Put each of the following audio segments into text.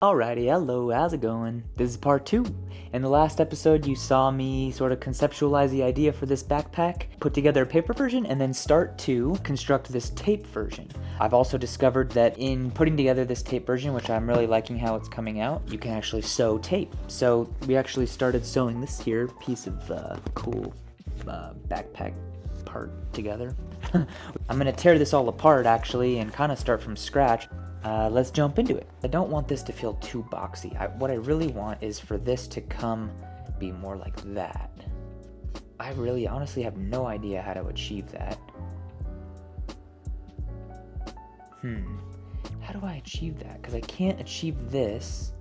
Alrighty, hello, how's it going? This is part 2. In the last episode, you saw me sort of conceptualize the idea for this backpack, put together a paper version, and then start to construct this tape version. I've also discovered that in putting together this tape version, which I'm really liking how it's coming out, you can actually sew tape. So we actually started sewing this here piece of cool backpack part together. I'm gonna tear this all apart actually and kind of start from scratch. Let's jump into it. I don't want this to feel too boxy. What I really want is for this to be more like that. I really honestly have no idea how to achieve that. How do I achieve that? Because I can't achieve this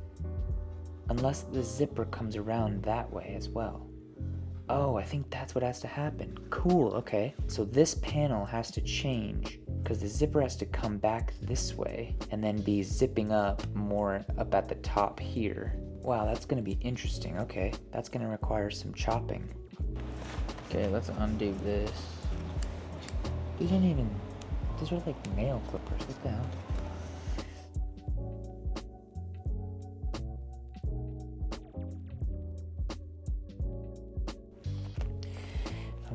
unless the zipper comes around that way as well. Oh, I think that's what has to happen. Cool, okay. So this panel has to change because the zipper has to come back this way and then be zipping up more up at the top here. Wow, that's gonna be interesting. Okay, that's gonna require some chopping. Okay, let's undo this. These are like nail clippers. What the hell?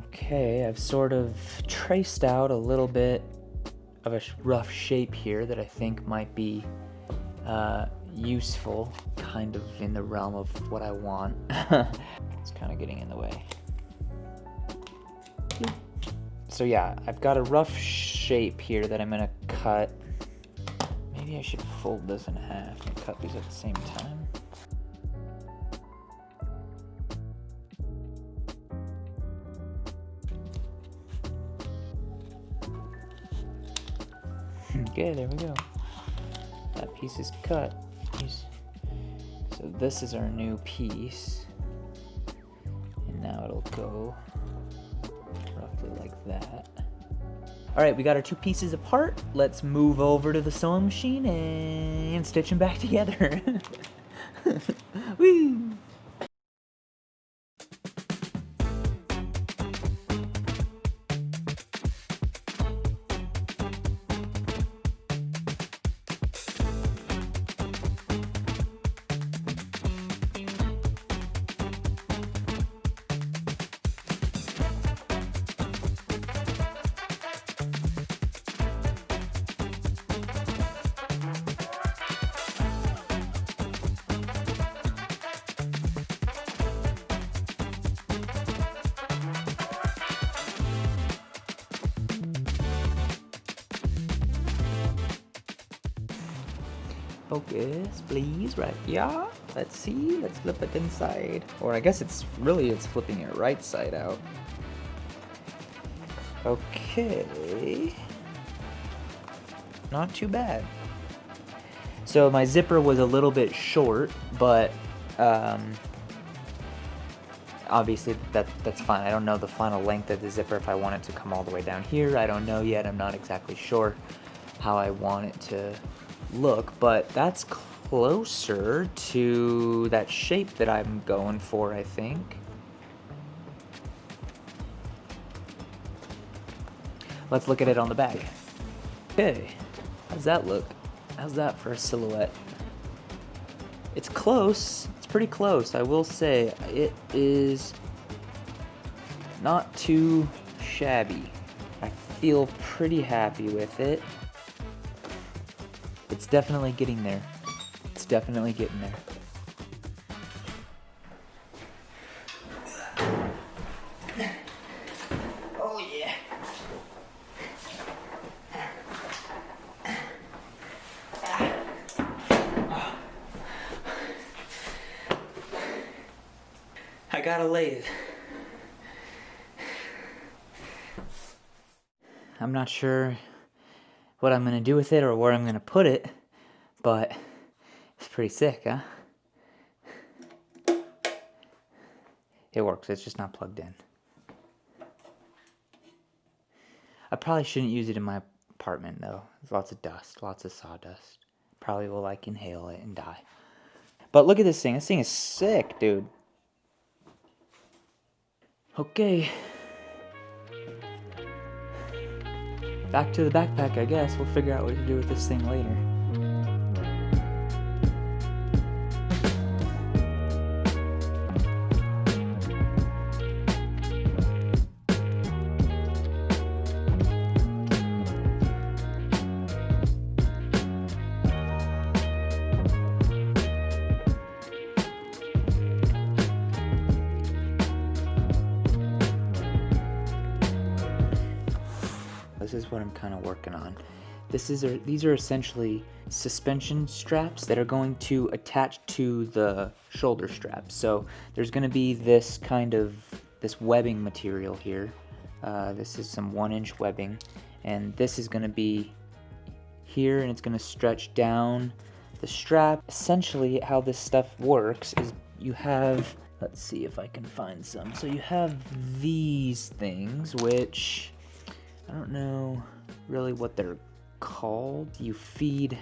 Okay, I've sort of traced out a little bit of a rough shape here that I think might be useful, kind of in the realm of what I want. It's kind of getting in the way. So yeah, I've got a rough shape here that I'm gonna cut. Maybe I should fold this in half and cut these at the same time. Okay, there we go. That piece is cut. So this is our new piece. And now it'll go roughly like that. Alright, we got our two pieces apart. Let's move over to the sewing machine and stitch them back together. Woo! Focus, please, right? Yeah, let's see, let's flip it inside. Or I guess it's flipping it right side out. Okay. Not too bad. So my zipper was a little bit short, but obviously that's fine. I don't know the final length of the zipper if I want it to come all the way down here. I don't know yet. I'm not exactly sure how I want it to look, but that's closer to that shape that I'm going for, I think. Let's look at it on the back. Okay, how's that look? How's that for a silhouette? It's close. It's pretty close. I will say it is not too shabby. I feel pretty happy with it. It's definitely getting there. It's definitely getting there. Oh yeah. I got a lathe. I'm not sure what I'm gonna do with it or where I'm gonna put it, but it's pretty sick, huh? It works, it's just not plugged in. I probably shouldn't use it in my apartment though. There's lots of dust, lots of sawdust. Probably will like inhale it and die. But look at this thing is sick, dude. Okay. Back to the backpack, I guess. We'll figure out what to do with this thing later. This is what I'm kind of working on. These are essentially suspension straps that are going to attach to the shoulder straps. So there's going to be this webbing material here. This is some 1-inch webbing, and this is going to be here, and it's going to stretch down the strap. Essentially how this stuff works is you have, let's see if I can find some. So you have these things, which I don't know really what they're called. You feed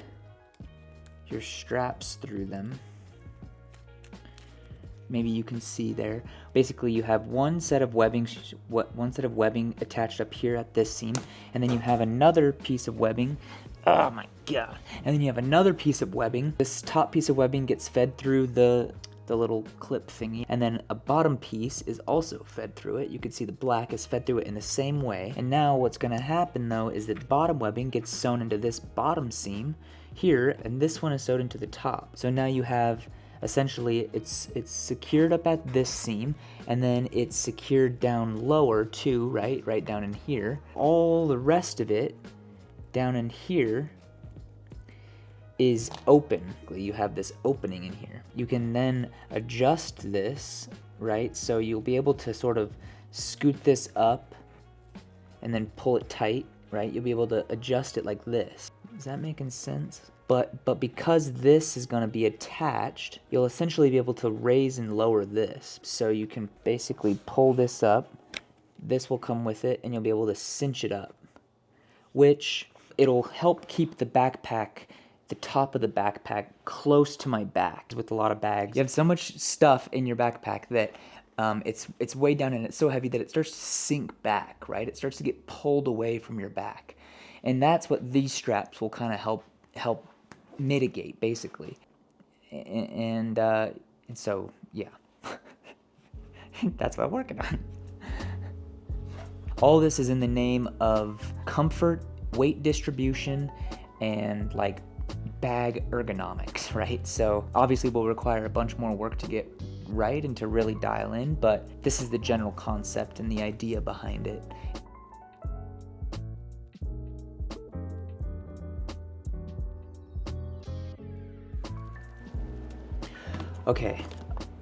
your straps through them. Maybe you can see there. Basically, you have one set of webbing attached up here at this seam, and then you have another piece of webbing. Oh my god! And then you have another piece of webbing. This top piece of webbing gets fed through the little clip thingy, and then a bottom piece is also fed through it. You can see the black is fed through it in the same way. And now what's going to happen though is that bottom webbing gets sewn into this bottom seam here, and this one is sewed into the top. So now you have essentially it's secured up at this seam, and then it's secured down lower too, right down in here. All the rest of it down in here is open. You have this opening in here. You can then adjust this, right? So you'll be able to sort of scoot this up and then pull it tight, right? You'll be able to adjust it like this. Is that making sense? But because this is going to be attached, you'll essentially be able to raise and lower this. So you can basically pull this up, this will come with it, and you'll be able to cinch it up, which it'll help keep the backpack, the top of the backpack, close to my back. With a lot of bags, you have so much stuff in your backpack that it's way down and it's so heavy that it starts to sink back, right? It starts to get pulled away from your back, and that's what these straps will kind of help mitigate, basically. And so yeah, that's what I'm working on. All this is in the name of comfort, weight distribution, and like bag ergonomics, right? So obviously we'll require a bunch more work to get right and to really dial in, but this is the general concept and the idea behind it. Okay,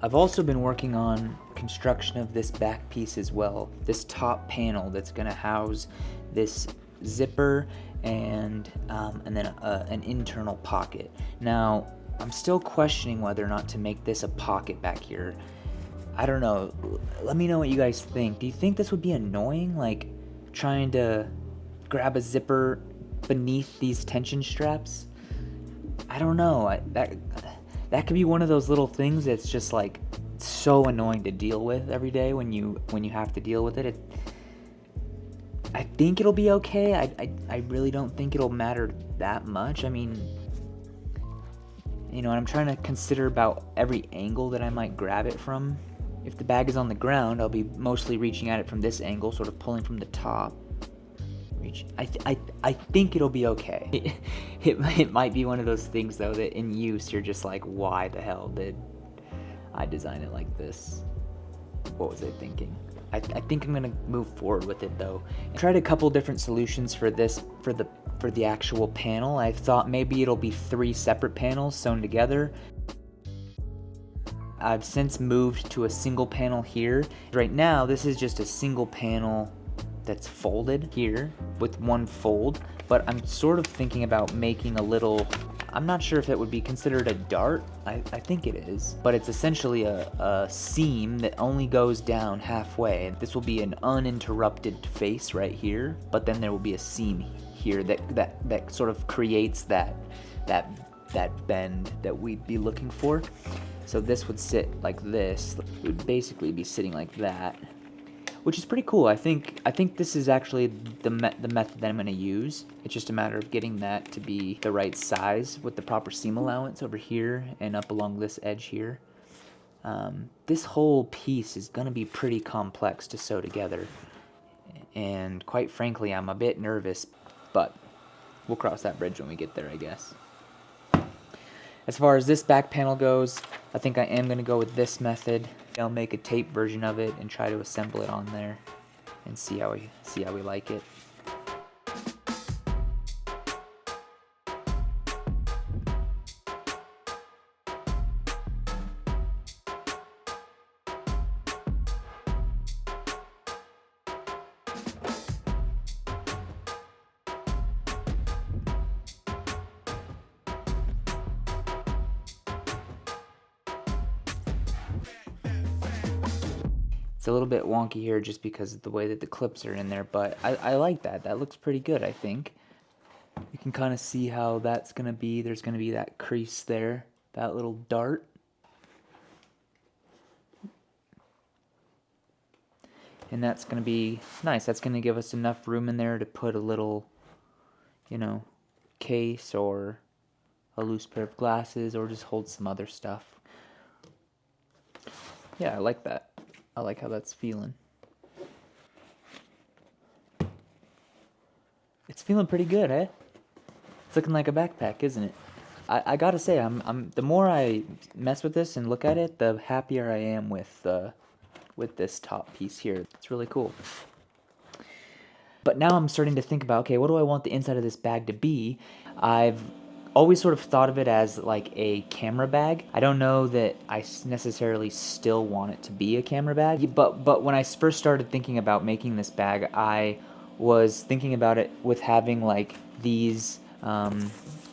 I've also been working on construction of this back piece as well. This top panel that's gonna house this zipper and then an internal pocket. Now, I'm still questioning whether or not to make this a pocket back here. I don't know. Let me know what you guys think. Do you think this would be annoying, like trying to grab a zipper beneath these tension straps? I don't know. That could be one of those little things that's just like so annoying to deal with every day when you have to deal with it. I think it'll be okay. I really don't think it'll matter that much. I mean, you know, I'm trying to consider about every angle that I might grab it from. If the bag is on the ground, I'll be mostly reaching at it from this angle, sort of pulling from the top. I think it'll be okay. It might be one of those things though that in use you're just like, why the hell did I design it like this? What was I thinking? I think I'm gonna move forward with it though. I tried a couple different solutions for this, for the actual panel. I thought maybe it'll be 3 separate panels sewn together. I've since moved to a single panel here. Right now, this is just a single panel that's folded here with one fold, but I'm sort of thinking about making a little, I'm not sure if it would be considered a dart. I think it is, but it's essentially a seam that only goes down halfway. This will be an uninterrupted face right here, but then there will be a seam here that sort of creates that bend that we'd be looking for. So this would sit like this. It would basically be sitting like that, which is pretty cool. I think this is actually the method that I'm going to use. It's just a matter of getting that to be the right size with the proper seam allowance over here and up along this edge here. This whole piece is going to be pretty complex to sew together, and quite frankly, I'm a bit nervous, but we'll cross that bridge when we get there, I guess. As far as this back panel goes, I think I am going to go with this method. I'll make a tape version of it and try to assemble it on there and see how we like it. It's a little bit wonky here just because of the way that the clips are in there, but I like that. That looks pretty good, I think. You can kind of see how that's going to be. There's going to be that crease there, that little dart. And that's going to be nice. That's going to give us enough room in there to put a little, you know, case or a loose pair of glasses or just hold some other stuff. Yeah, I like that. I like how that's feeling. It's feeling pretty good, eh? It's looking like a backpack, isn't it? I gotta say, the more I mess with this and look at it, the happier I am with this top piece here. It's really cool. But now I'm starting to think about, okay, what do I want the inside of this bag to be? I've always sort of thought of it as like a camera bag. I don't know that I necessarily still want it to be a camera bag, but when I first started thinking about making this bag, I was thinking about it with having like these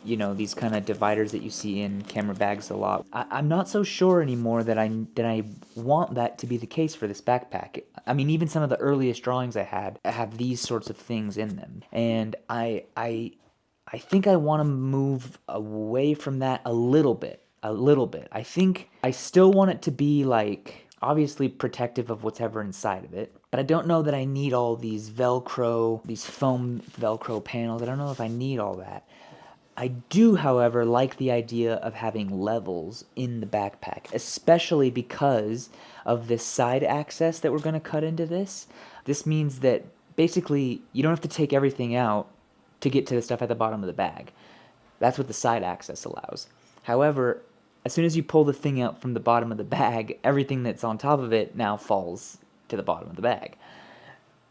you know, these kind of dividers that you see in camera bags a lot. I'm not so sure anymore that I want that to be the case for this backpack. I mean, even some of the earliest drawings I had have these sorts of things in them, and I think I want to move away from that a little bit. A little bit. I think I still want it to be like obviously protective of whatever inside of it, but I don't know that I need all these Velcro, these foam Velcro panels. I don't know if I need all that. I do, however, like the idea of having levels in the backpack, especially because of this side access that we're going to cut into this. This means that basically you don't have to take everything out to get to the stuff at the bottom of the bag. That's what the side access allows. However, as soon as you pull the thing out from the bottom of the bag, everything that's on top of it now falls to the bottom of the bag,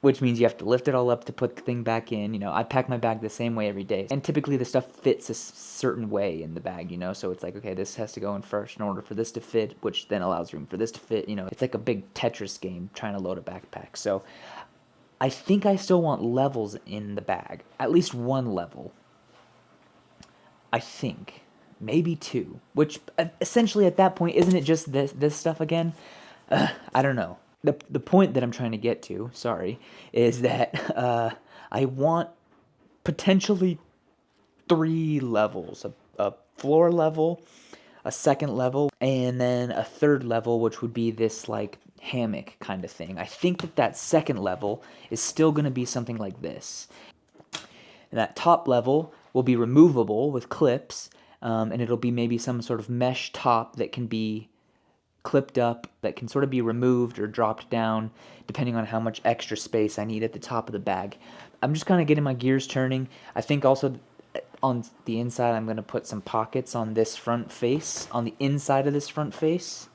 which means you have to lift it all up to put the thing back in. You know, I pack my bag the same way every day, and typically the stuff fits a certain way in the bag, you know, so it's like, okay, this has to go in first in order for this to fit, which then allows room for this to fit. You know, it's like a big Tetris game trying to load a backpack. So I think I still want levels in the bag, at least one level. I think maybe two, which essentially at that point, isn't it just this stuff again? I don't know. The point that I'm trying to get to, sorry, is that I want potentially three levels: a floor level, a second level, and then a third level, which would be this like hammock kind of thing. I think that second level is still going to be something like this. And that top level will be removable with clips, and it'll be maybe some sort of mesh top that can be clipped up, that can sort of be removed or dropped down depending on how much extra space I need at the top of the bag. I'm just kind of getting my gears turning. I think also on the inside I'm going to put some pockets on this front face, on the inside of this front face.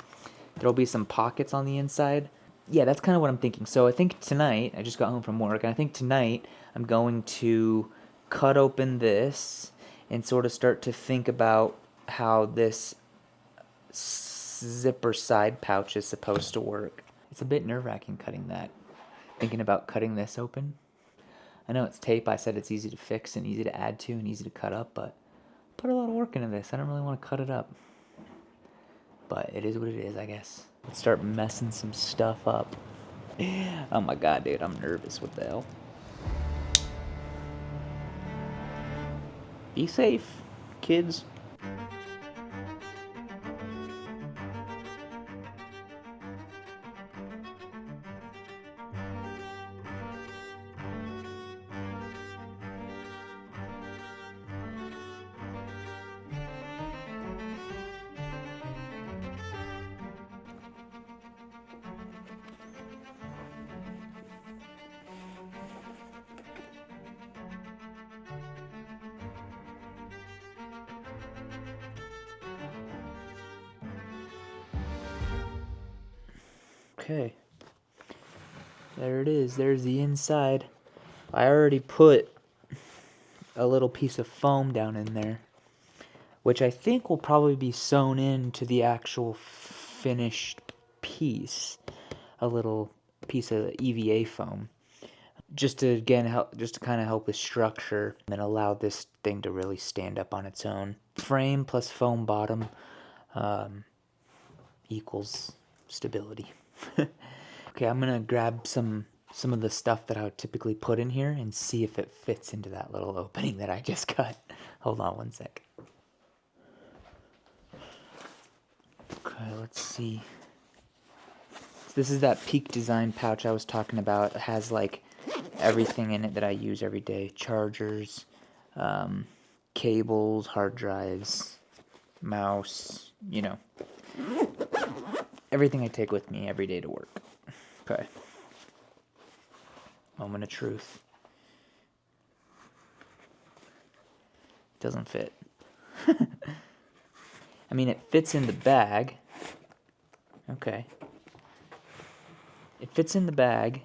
There'll be some pockets on the inside. Yeah, that's kind of what I'm thinking. So I think tonight, I just got home from work, and I think tonight I'm going to cut open this and sort of start to think about how this zipper side pouch is supposed to work. It's a bit nerve-wracking cutting that. Thinking about cutting this open. I know it's tape. I said it's easy to fix and easy to add to and easy to cut up, but I put a lot of work into this. I don't really want to cut it up. But it is what it is, I guess. Let's start messing some stuff up. Oh my god, dude, I'm nervous. What the hell? Be safe, kids. Okay. There it is. There's the inside. I already put a little piece of foam down in there, which I think will probably be sewn into the actual finished piece. A little piece of EVA foam, just to again help, just to kind of help with structure and allow this thing to really stand up on its own. Frame plus foam bottom equals stability. Okay, I'm gonna grab some of the stuff that I would typically put in here and see if it fits into that little opening that I just cut. Hold on one sec. Okay, let's see. So this is that Peak Design pouch I was talking about. It has like everything in it that I use every day. Chargers, cables, hard drives, mouse, you know. Everything I take with me every day to work. Okay. Moment of truth. Doesn't fit. I mean, it fits in the bag. Okay. It fits in the bag.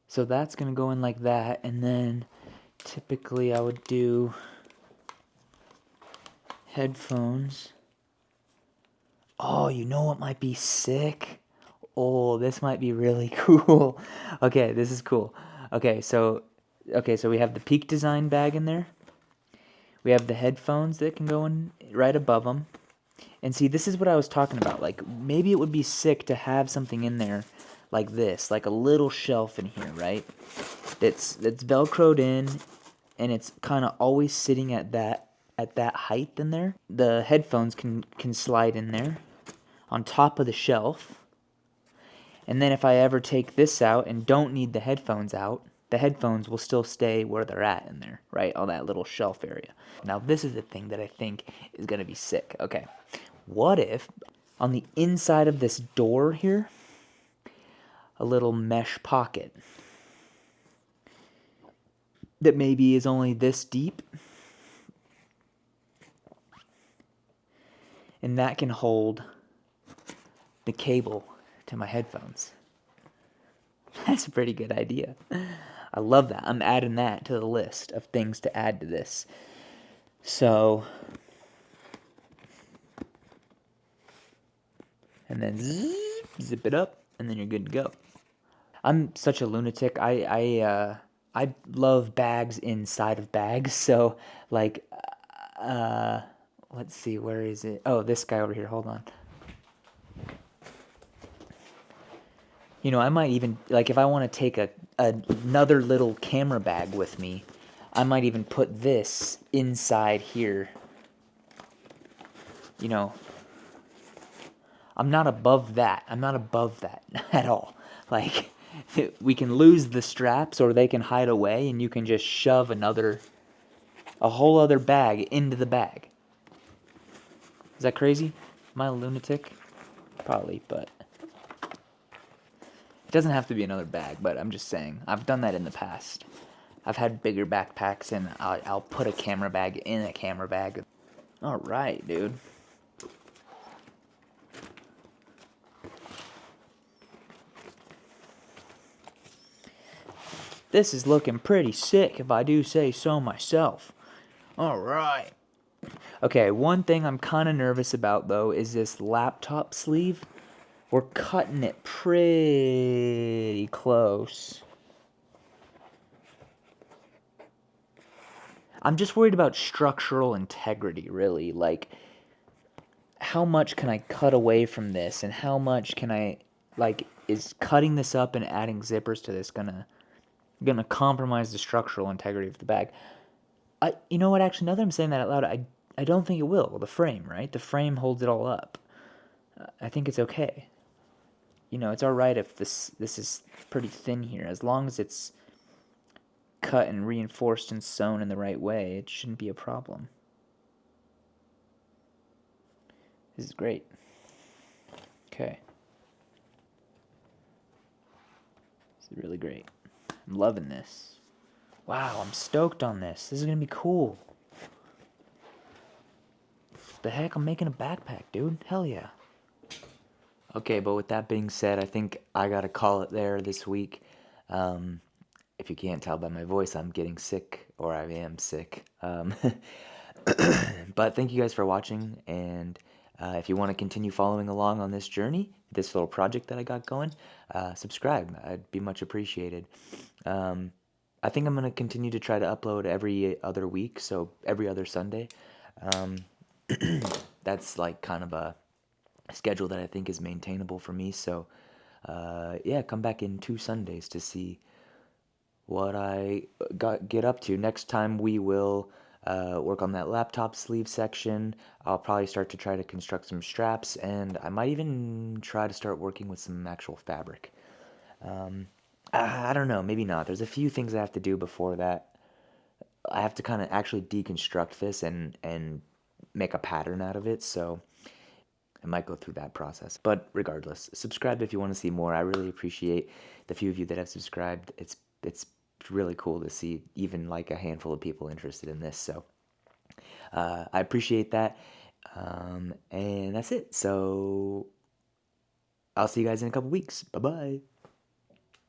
So that's going to go in like that. And then typically I would do headphones. Oh, you know what might be sick? Oh, this might be really cool. Okay, this is cool. Okay, so we have the Peak Design bag in there. We have the headphones that can go in right above them. And see, this is what I was talking about. Like, maybe it would be sick to have something in there like this, like a little shelf in here, right? That's velcroed in, and it's kind of always sitting at that height in there. The headphones can slide in there on top of the shelf. And then if I ever take this out and don't need the headphones out, the headphones will still stay where they're at in there, right? On that little shelf area. Now this is the thing that I think is going to be sick. Okay, what if on the inside of this door here, a little mesh pocket that maybe is only this deep, and that can hold the cable to my headphones. That's a pretty good idea. I love that. I'm adding that to the list of things to add to this. So, and then zip it up, and then you're good to go. I'm such a lunatic. I love bags inside of bags. So, like, let's see, where is it? Oh, this guy over here. Hold on. You know, I might even, like, if I want to take another little camera bag with me, I might even put this inside here. You know, I'm not above that. I'm not above that at all. Like, we can lose the straps or they can hide away and you can just shove a whole other bag into the bag. Is that crazy? Am I a lunatic? Probably, but it doesn't have to be another bag, but I'm just saying. I've done that in the past. I've had bigger backpacks and I'll put a camera bag in a camera bag. All right, dude. This is looking pretty sick, if I do say so myself. All right. Okay, one thing I'm kind of nervous about, though, is this laptop sleeve. We're cutting it pretty close. I'm just worried about structural integrity, really. Like, how much can I cut away from this, and how much can I, like, is cutting this up and adding zippers to this gonna compromise the structural integrity of the bag? You know what? Actually, now that I'm saying that out loud, I don't think it will. The frame, right? The frame holds it all up. I think it's okay. You know, it's all right if this is pretty thin here, as long as it's cut and reinforced and sewn in the right way. It shouldn't be a problem. This is great. Okay. This is really great. I'm loving this. Wow, I'm stoked on this. This is gonna be cool. The heck, I'm making a backpack, dude. Hell yeah. Okay, but with that being said, I think I gotta call it there this week. If you can't tell by my voice, I'm getting sick, or I am sick. But thank you guys for watching, and if you want to continue following along on this journey, this little project that I got going, subscribe. I'd be much appreciated. I think I'm going to continue to try to upload every other week, so every other Sunday. That's like kind of a schedule that I think is maintainable for me. So, yeah, come back in 2 Sundays to see what I get up to. Next time we will work on that laptop sleeve section. I'll probably start to try to construct some straps, and I might even try to start working with some actual fabric. I don't know, maybe not. There's a few things I have to do before that. I have to kind of actually deconstruct this and make a pattern out of it. So I might go through that process. But regardless, subscribe if you want to see more. I really appreciate the few of you that have subscribed. It's really cool to see even like a handful of people interested in this. So I appreciate that. And that's it. So I'll see you guys in a couple weeks. Bye bye.